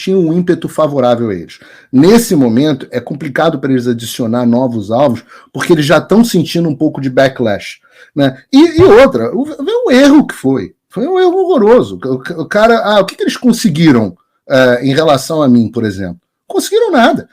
tinha um ímpeto favorável a eles. Nesse momento, é complicado para eles adicionar novos alvos, porque eles já estão sentindo um pouco de backlash. Né? E outra, o erro que foi. Foi um erro horroroso. O cara, o que eles conseguiram em relação a mim, por exemplo? Conseguiram nada.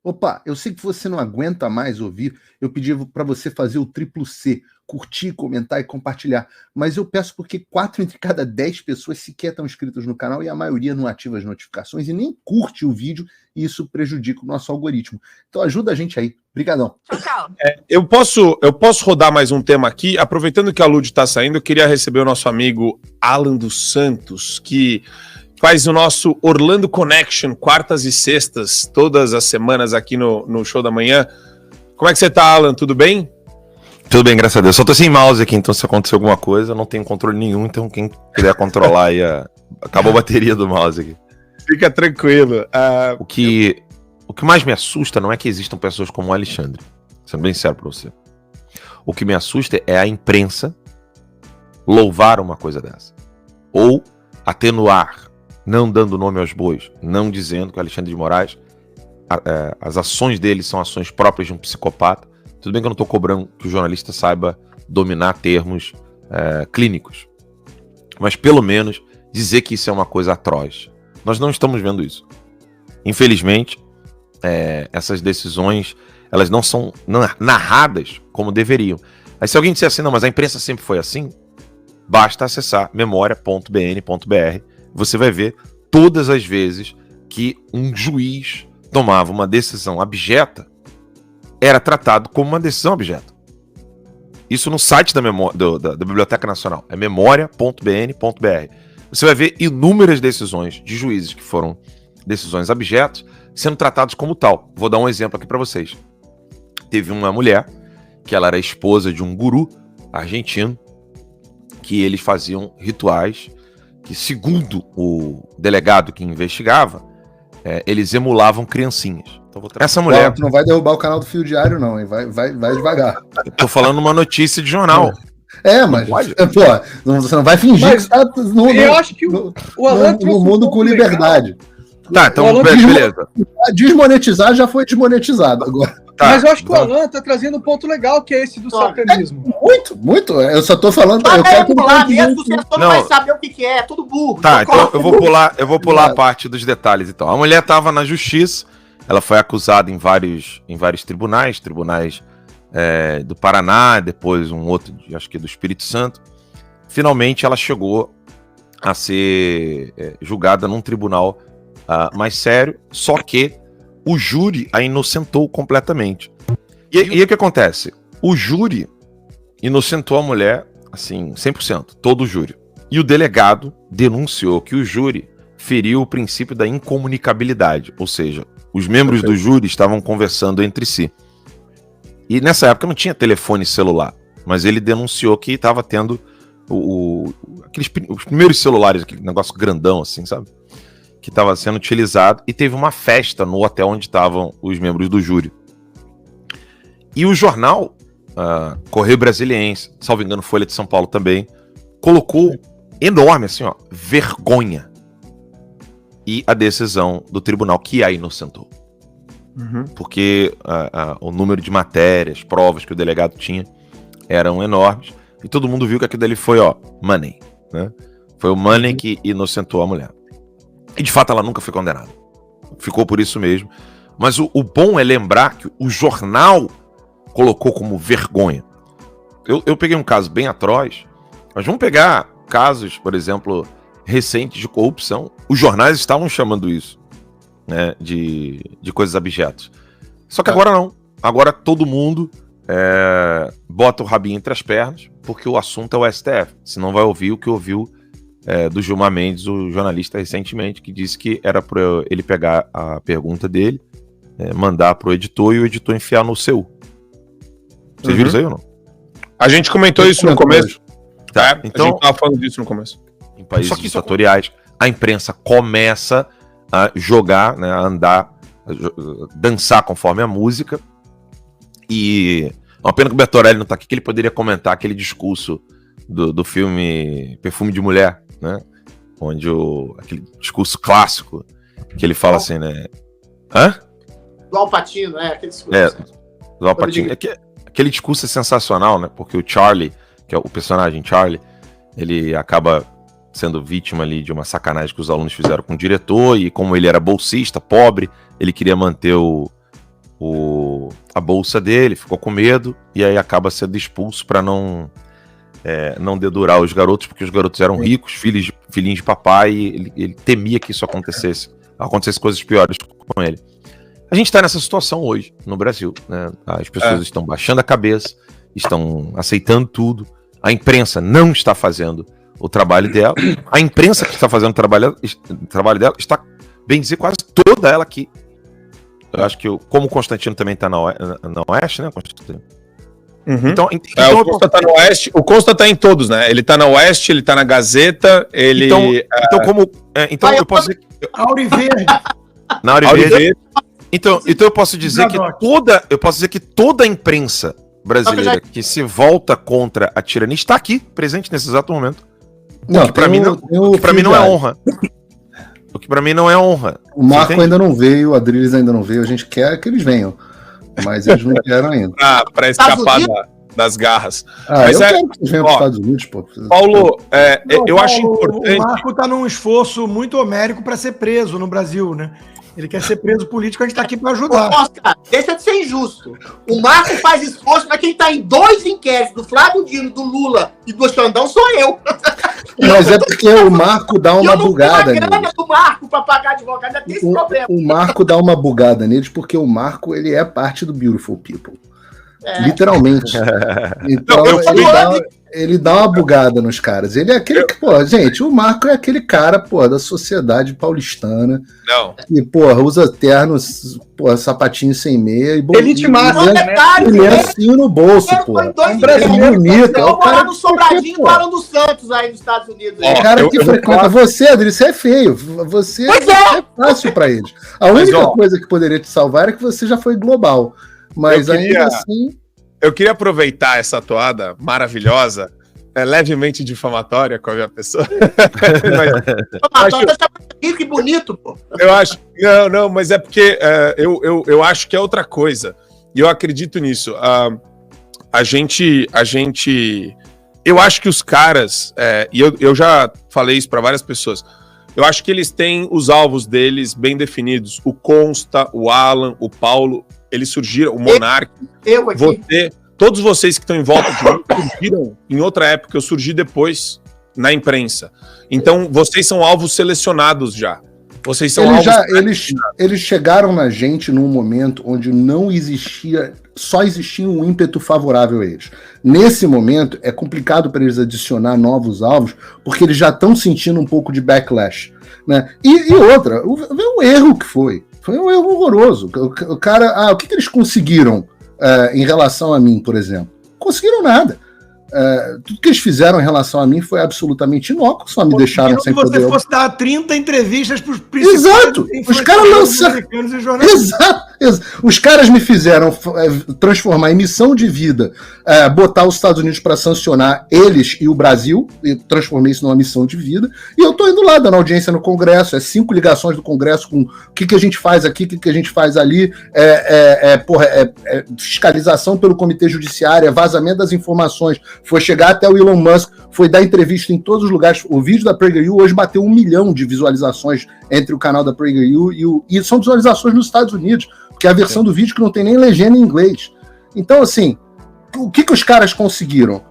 Opa, eu sei que você não aguenta mais ouvir, eu pedi para você fazer o triplo C, curtir, comentar e compartilhar, mas eu peço porque 4 entre cada 10 pessoas sequer estão inscritas no canal e a maioria não ativa as notificações e nem curte o vídeo e isso prejudica o nosso algoritmo. Então ajuda a gente aí. Obrigadão. Tchau. Eu posso rodar mais um tema aqui, aproveitando que a Lud está saindo, eu queria receber o nosso amigo Alan dos Santos, que faz o nosso Orlando Connection, quartas e sextas, todas as semanas aqui no Show da Manhã. Como é que você tá, Alan? Tudo bem? Tudo bem, graças a Deus. Só tô sem mouse aqui, então se acontecer alguma coisa, eu não tenho controle nenhum, então quem puder controlar aí, acabou a bateria do mouse aqui. Fica tranquilo. O que mais me assusta não é que existam pessoas como o Alexandre, sendo bem sério pra você. O que me assusta é a imprensa louvar uma coisa dessa. Ou atenuar, não dando nome aos bois, não dizendo que o Alexandre de Moraes, as ações dele são ações próprias de um psicopata. Tudo bem que eu não estou cobrando que o jornalista saiba dominar termos clínicos, mas pelo menos dizer que isso é uma coisa atroz. Nós não estamos vendo isso. Infelizmente, essas decisões elas não são narradas como deveriam. Aí se alguém disser assim, não, mas a imprensa sempre foi assim, basta acessar memoria.bn.br. Você vai ver todas as vezes que um juiz tomava uma decisão abjeta, era tratado como uma decisão abjeta. Isso no site da Biblioteca Nacional, é memoria.bn.br. Você vai ver inúmeras decisões de juízes que foram decisões abjetas sendo tratados como tal. Vou dar um exemplo aqui para vocês. Teve uma mulher que ela era esposa de um guru argentino, que eles faziam rituais que, segundo o delegado que investigava, eles emulavam criancinhas. Então, essa mulher... Tu não vai derrubar o canal do Fio Diário, não, hein? Vai devagar. Eu tô falando uma notícia de jornal. Mas, você não vai fingir que você tá eu acho que o Alan no mundo com liberdade. Tá, então, beleza. Desmonetizar já foi desmonetizado agora. Tá, mas eu acho que o Alan tá trazendo um ponto legal, que é esse do satanismo. Muito. Eu só tô falando... Eu quero pular mesmo, você não vai saber o que é tudo burro. Tá, então eu vou pular a parte dos detalhes, então. A mulher tava na justiça, ela foi acusada em vários tribunais do Paraná, depois um outro, acho que do Espírito Santo. Finalmente ela chegou a ser julgada num tribunal mais sério, só que o júri a inocentou completamente. E o que acontece? O júri inocentou a mulher, assim, 100%, todo o júri. E o delegado denunciou que o júri feriu o princípio da incomunicabilidade, ou seja, os membros do júri estavam conversando entre si. E nessa época não tinha telefone celular, mas ele denunciou que estava tendo os primeiros celulares, aquele negócio grandão assim, sabe? Que estava sendo utilizado, e teve uma festa no hotel onde estavam os membros do júri. E o jornal, Correio Brasiliense, salvo engano, Folha de São Paulo também, colocou enorme, assim, ó, vergonha. E a decisão do tribunal que a inocentou. Uhum. Porque o número de matérias, provas que o delegado tinha eram enormes, e todo mundo viu que aquilo dali foi, money, né? Foi o money que inocentou a mulher. E de fato ela nunca foi condenada. Ficou por isso mesmo. Mas o bom é lembrar que o jornal colocou como vergonha. Eu peguei um caso bem atroz, mas vamos pegar casos, por exemplo, recentes de corrupção. Os jornais estavam chamando isso, né, de coisas abjetas. Só que agora não. Agora todo mundo bota o rabinho entre as pernas, porque o assunto é o STF. Senão vai ouvir o que ouviu do Gilmar Mendes, o jornalista, recentemente, que disse que era para ele pegar a pergunta dele, mandar pro editor e o editor enfiar no seu. Vocês viram isso aí ou não? A gente comentou isso no começo. Tá, então, a gente tava falando disso no começo. Em países ditatoriais, a imprensa começa a jogar, né, a andar, dançar conforme a música, e Uma pena que o Bertorelli não tá aqui, que ele poderia comentar aquele discurso do filme Perfume de Mulher, né? Onde aquele discurso clássico que ele fala assim, né? Hã? Do Al Pacino, aquele discurso. Do Al Pacino. Aquele discurso é sensacional, né? Porque o Charlie, que é o personagem Charlie, ele acaba sendo vítima ali de uma sacanagem que os alunos fizeram com o diretor, e como ele era bolsista, pobre, ele queria manter a bolsa dele, ficou com medo, e aí acaba sendo expulso para não dedurar os garotos, porque os garotos eram ricos, filhinhos de papai, e ele temia que isso acontecesse coisas piores com ele. A gente está nessa situação hoje, no Brasil, né? As pessoas estão baixando a cabeça, estão aceitando tudo, a imprensa não está fazendo o trabalho dela, a imprensa que está fazendo o trabalho dela está, bem dizer, quase toda ela aqui. Eu acho que, como o Constantino também está na Oeste, né, Constantino? Uhum. Então o Consta tá no Oeste, o Consta tá em todos, né? Ele tá na Oeste, ele tá na Gazeta, ele... Então eu posso dizer... Auriverde. Na Auriverde. Então eu posso dizer que toda a imprensa brasileira que se volta contra a tirania está aqui, presente nesse exato momento. O que pra mim não é honra. O que pra mim não é honra. O Marco ainda não veio, o Adriles ainda não veio, a gente quer que eles venham, mas eles não querem ainda. Pra escapar das garras. Mas quero que eles venham para os Estados Unidos, pô. Paulo, eu acho importante... O Marco tá num esforço muito homérico para ser preso no Brasil, né? Ele quer ser preso político, a gente tá aqui para ajudar. Oscar, deixa de ser injusto. O Marco faz esforço, mas quem tá em 2 inquéritos, do Flávio Dino, do Lula e do Xandão, sou eu. Mas é porque o Marco dá uma bugada neles. Eu não tenho a grana do Marco para pagar advogado, ainda tem esse problema. O Marco dá uma bugada neles, porque o Marco, ele é parte do Beautiful People. Literalmente. Então, ele dá uma bugada nos caras. Ele é aquele que, gente, o Marco é aquele cara, da sociedade paulistana. Não. Que, usa ternos, sapatinho sem meia e Elite máxima, né? Lencinho no bolso, bonito. Eu morar no Sobradinho e Barão dos Santos aí nos Estados Unidos. O cara que frequenta você, Adri, você é feio. Você é fácil pra eles. A única coisa que poderia te salvar é que você já foi global. Mas ainda assim... Eu queria aproveitar essa toada maravilhosa, levemente difamatória com a minha pessoa. Que bonito, pô. Eu acho... Não, mas é porque eu acho que é outra coisa. E eu acredito nisso. A gente... Eu acho que os caras... e eu já falei isso para várias pessoas. Eu acho que eles têm os alvos deles bem definidos. O Consta, o Alan, o Paulo... Eles surgiram, o Monark, todos vocês que estão em volta de mim surgiram em outra época, eu surgi depois na imprensa. Então, vocês são alvos selecionados já. Vocês são eles chegaram na gente num momento onde não existia, só existia um ímpeto favorável a eles. Nesse momento, é complicado para eles adicionar novos alvos, porque eles já estão sentindo um pouco de backlash. Né? E outra, o erro que foi. Foi um erro horroroso. O cara, o que eles conseguiram em relação a mim, por exemplo? Conseguiram nada. Tudo que eles fizeram em relação a mim foi absolutamente inócuo, só me deixaram sem poder. Se você fosse dar 30 entrevistas para os principais... Exato! Os caras lançaram... Exato! Os caras me fizeram transformar em missão de vida, botar os Estados Unidos para sancionar eles e o Brasil, e transformei isso numa missão de vida, e eu tô indo lá, dando audiência no Congresso, 5 ligações do Congresso com o que a gente faz aqui, o que a gente faz ali, fiscalização pelo Comitê Judiciário, vazamento das informações, foi chegar até o Elon Musk, foi dar entrevista em todos os lugares. O vídeo da PragerU hoje bateu 1 milhão de visualizações entre o canal da PragerU e são visualizações nos Estados Unidos, porque é a versão do vídeo que não tem nem legenda em inglês. Então, assim, o que os caras conseguiram?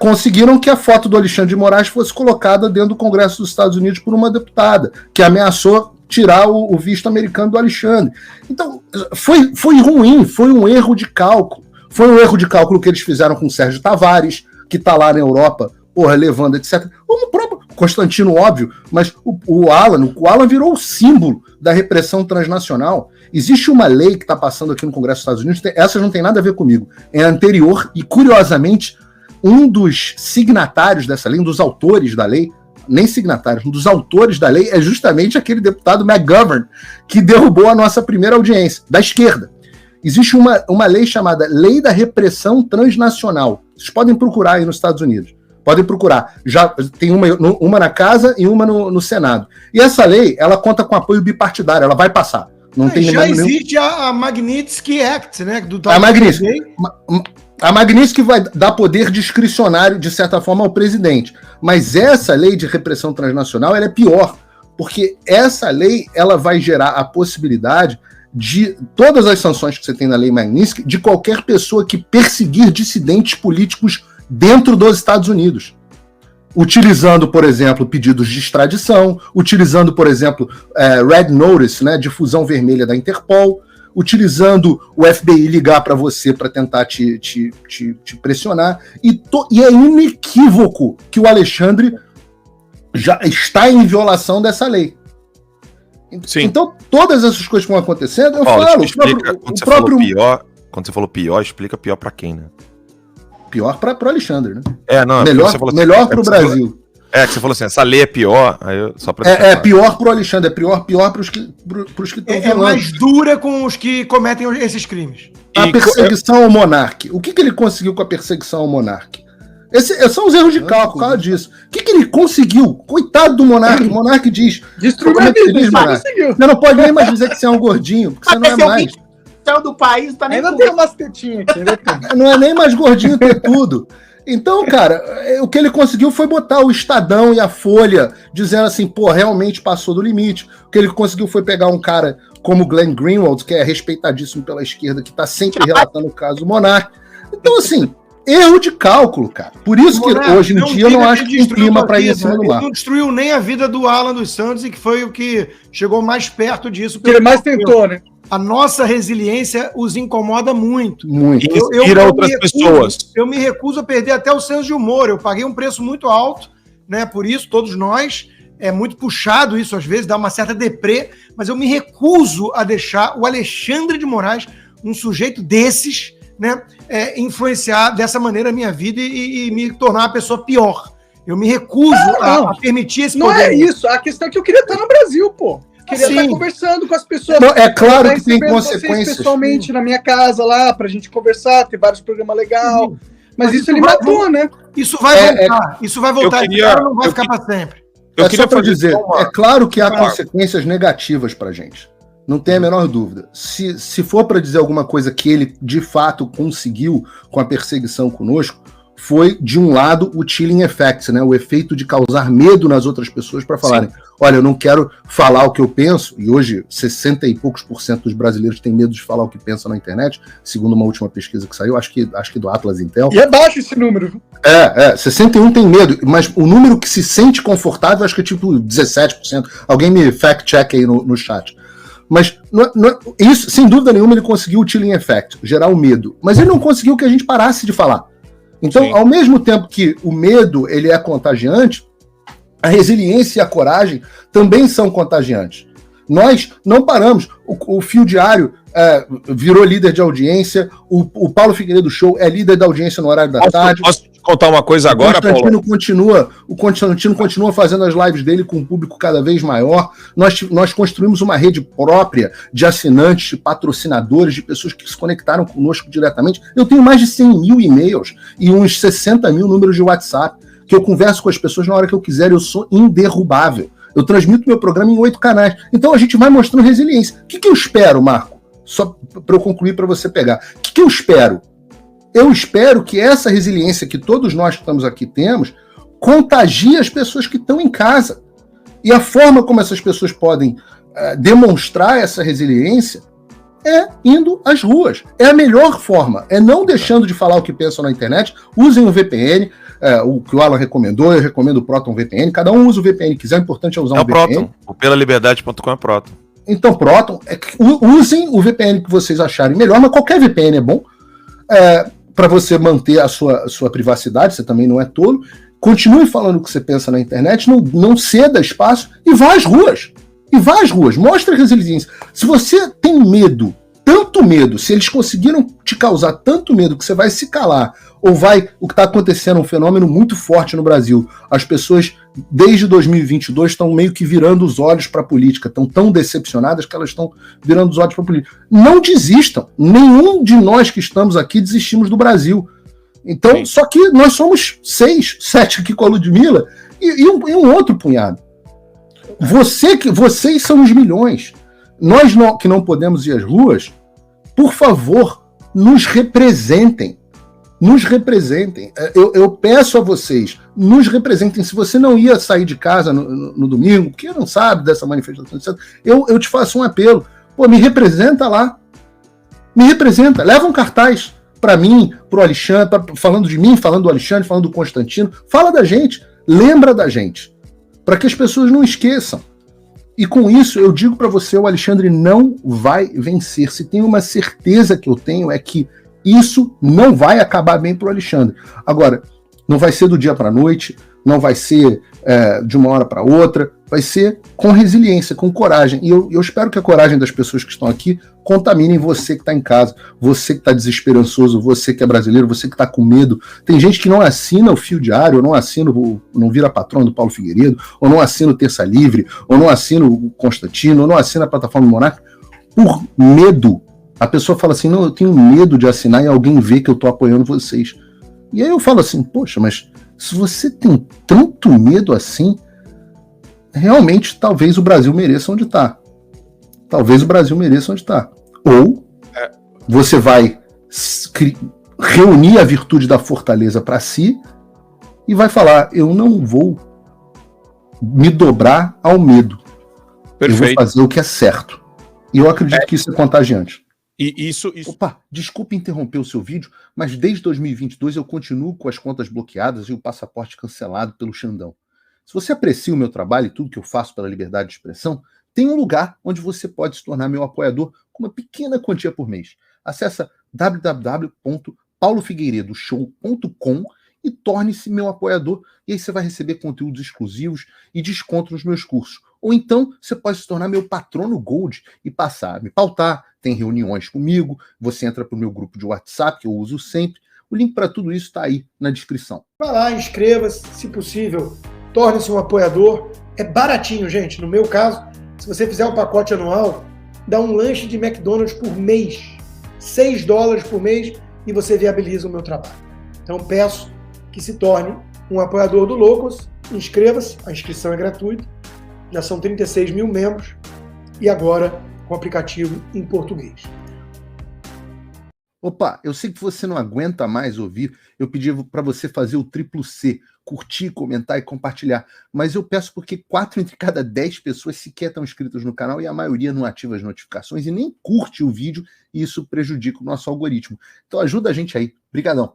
Conseguiram que a foto do Alexandre de Moraes fosse colocada dentro do Congresso dos Estados Unidos por uma deputada, que ameaçou tirar o visto americano do Alexandre. Então, foi ruim, foi um erro de cálculo. Foi um erro de cálculo que eles fizeram com o Sérgio Tavares, que está lá na Europa, levando, etc. O próprio Constantino, óbvio, mas o Alan virou o símbolo da repressão transnacional. Existe uma lei que está passando aqui no Congresso dos Estados Unidos, essa não tem nada a ver comigo, é anterior, e curiosamente, um dos signatários dessa lei, um dos autores da lei, nem signatários, um dos autores da lei é justamente aquele deputado McGovern, que derrubou a nossa primeira audiência, da esquerda. Existe uma lei chamada Lei da Repressão Transnacional. Vocês podem procurar aí nos Estados Unidos. Podem procurar. Já tem uma na casa e uma no Senado. E essa lei, ela conta com apoio bipartidário, ela vai passar. Não tem já existe a Magnitsky Act, né? A Magnitsky vai dar poder discricionário, de certa forma, ao presidente. Mas essa lei de repressão transnacional, ela é pior. Porque essa lei, ela vai gerar a possibilidade de todas as sanções que você tem na lei Magnitsky, de qualquer pessoa que perseguir dissidentes políticos dentro dos Estados Unidos. Utilizando, por exemplo, pedidos de extradição, utilizando, por exemplo, Red Notice, né, difusão vermelha da Interpol, utilizando o FBI ligar para você para tentar te pressionar. E é inequívoco que o Alexandre já está em violação dessa lei. Sim. Então, todas essas coisas que vão acontecendo, eu Paulo, falo... explica, quando você falou pior, explica pior para quem, né? Pior para o Alexandre, né? Não, melhor para o Brasil. Que você falou assim, essa lei é pior, aí só pra pior para o Alexandre, é pior para os que estão violando. É mais dura com os que cometem esses crimes. A perseguição ao monarca. O que ele conseguiu com a perseguição ao monarca? São os erros de cálculo, por causa disso. O que ele conseguiu? Coitado do monarca. O monarca diz... Destruiu a vida, você não pode nem mais dizer que você é um gordinho, porque você não é mais. Do país, tá nem ainda tem umas tetinhas aqui. Não é nem mais gordinho ter tudo. Então, cara, o que ele conseguiu foi botar o Estadão e a Folha dizendo assim, pô, realmente passou do limite. O que ele conseguiu foi pegar um cara como Glenn Greenwald, que é respeitadíssimo pela esquerda, que tá sempre relatando o caso do monarca. Então, assim, erro de cálculo, cara. Por isso que hoje em dia eu não acho que tem clima para ir em cima do mar. Ele não destruiu nem a vida do Alan dos Santos, e que foi o que chegou mais perto disso. Que ele mais tentou, né? A nossa resiliência os incomoda muito. Muito. Inspira outras pessoas. Eu me recuso a perder até o senso de humor. Eu paguei um preço muito alto, né? Por isso, todos nós. É muito puxado isso, às vezes, dá uma certa deprê, mas eu me recuso a deixar o Alexandre de Moraes, um sujeito desses, né, influenciar dessa maneira a minha vida e me tornar uma pessoa pior. Eu me recuso a permitir esse poder. Não é isso. A questão é que eu queria estar no Brasil, pô. Queria estar conversando com as pessoas. Não, é claro que tem consequências. Pessoalmente na minha casa lá, pra gente conversar, ter vários programas legais. Mas isso ele matou, né? Isso vai voltar. Isso vai voltar. Não vai ficar para sempre. Eu queria só dizer, é claro que há consequências negativas pra gente. Não tem a menor dúvida. Se for para dizer alguma coisa que ele de fato conseguiu com a perseguição conosco, foi, de um lado, o chilling effect, né? O efeito de causar medo nas outras pessoas para falarem, olha, eu não quero falar o que eu penso, e hoje 60 e poucos % dos brasileiros têm medo de falar o que pensam na internet, segundo uma última pesquisa que saiu, acho que do Atlas Intel. E é baixo esse número. 61 tem medo, mas o número que se sente confortável, acho que é tipo 17%. Alguém me fact-check aí no chat. Mas isso, sem dúvida nenhuma, ele conseguiu o chilling effect, gerar o medo. Mas ele não conseguiu que a gente parasse de falar. Então, ao mesmo tempo que o medo ele é contagiante, a resiliência e a coragem também são contagiantes. Nós não paramos. O Fio Diário virou líder de audiência, o Paulo Figueiredo Show é líder da audiência no horário da tarde. Posso te contar uma coisa agora, Paulo? O Constantino continua fazendo as lives dele com um público cada vez maior. Nós construímos uma rede própria de assinantes, de patrocinadores, de pessoas que se conectaram conosco diretamente. Eu tenho mais de 100 mil e-mails e uns 60 mil números de WhatsApp, que eu converso com as pessoas na hora que eu quiser, eu sou inderrubável. Eu transmito meu programa em 8 canais. Então a gente vai mostrando resiliência. O que eu espero, Marco? Só para eu concluir, para você pegar. O que eu espero? Eu espero que essa resiliência que todos nós que estamos aqui temos contagie as pessoas que estão em casa. E a forma como essas pessoas podem demonstrar essa resiliência é indo às ruas. É a melhor forma. É não deixando de falar o que pensam na internet. Usem o VPN. O que o Alan recomendou, eu recomendo o Proton VPN. Cada um usa o VPN que quiser. O importante é usar um VPN. Proton. O pelaliberdade.com é Proton. Então, Proton. Usem o VPN que vocês acharem melhor, mas qualquer VPN é bom. Para você manter a sua privacidade, você também não é tolo. Continue falando o que você pensa na internet, não ceda espaço e vá às ruas. Mostre a resiliência. Se você tem medo, tanto medo, se eles conseguiram te causar tanto medo que você vai se calar, ou o que está acontecendo, um fenômeno muito forte no Brasil, as pessoas desde 2022 estão meio que virando os olhos para a política, estão tão decepcionadas que elas estão virando os olhos para a política. Não desistam, nenhum de nós que estamos aqui desistimos do Brasil. Então, sim. Só que nós somos 6, 7 aqui com a Ludmilla e um outro punhado. Vocês são os milhões. Nós que não podemos ir às ruas, por favor, nos representem. Nos representem. Eu peço a vocês, nos representem. Se você não ia sair de casa no domingo, porque não sabe dessa manifestação, eu te faço um apelo. Pô, me representa lá. Me representa. Leva um cartaz para mim, para o Alexandre, falando de mim, falando do Alexandre, falando do Constantino. Fala da gente. Lembra da gente. Para que as pessoas não esqueçam. E com isso, eu digo para você, o Alexandre não vai vencer. Se tem uma certeza que eu tenho, é que isso não vai acabar bem para o Alexandre. Agora, não vai ser do dia para a noite, não vai ser de uma hora para outra, vai ser com resiliência, com coragem. E eu espero que a coragem das pessoas que estão aqui contaminem você que está em casa, você que está desesperançoso, você que é brasileiro, você que está com medo. Tem gente que não assina o Fio Diário, ou não vira patrão do Paulo Figueiredo, ou não assina o Terça Livre, ou não assina o Constantino, ou não assina a plataforma do Monarca, por medo. A pessoa fala assim, não, eu tenho medo de assinar e alguém vê que eu estou apoiando vocês. E aí eu falo assim, poxa, mas se você tem tanto medo assim, realmente talvez o Brasil mereça onde está. Talvez o Brasil mereça onde está. Ou você vai reunir a virtude da fortaleza para si e vai falar, eu não vou me dobrar ao medo. Perfeito. Eu vou fazer o que é certo. E eu acredito que isso é contagiante. E isso... Opa, desculpe interromper o seu vídeo, mas desde 2022 eu continuo com as contas bloqueadas e o passaporte cancelado pelo Xandão. Se você aprecia o meu trabalho e tudo que eu faço pela liberdade de expressão, tem um lugar onde você pode se tornar meu apoiador com uma pequena quantia por mês. Acesse www.paulofigueiredoshow.com e torne-se meu apoiador, e aí você vai receber conteúdos exclusivos e desconto nos meus cursos. Ou então você pode se tornar meu patrono Gold e passar a me pautar, tem reuniões comigo, você entra para o meu grupo de WhatsApp, que eu uso sempre. O link para tudo isso está aí na descrição. Vai lá, inscreva-se, se possível, torne-se um apoiador. É baratinho, gente. No meu caso, se você fizer um pacote anual, dá um lanche de McDonald's por mês. $6 por mês e você viabiliza o meu trabalho. Então peço que se torne um apoiador do Loucos. Inscreva-se, a inscrição é gratuita. Já são 36 mil membros e agora com o aplicativo em português. Opa, eu sei que você não aguenta mais ouvir, eu pedi para você fazer o triplo C, curtir, comentar e compartilhar, mas eu peço porque 4 entre cada 10 pessoas sequer estão inscritas no canal e a maioria não ativa as notificações e nem curte o vídeo e isso prejudica o nosso algoritmo. Então ajuda a gente aí. Obrigadão.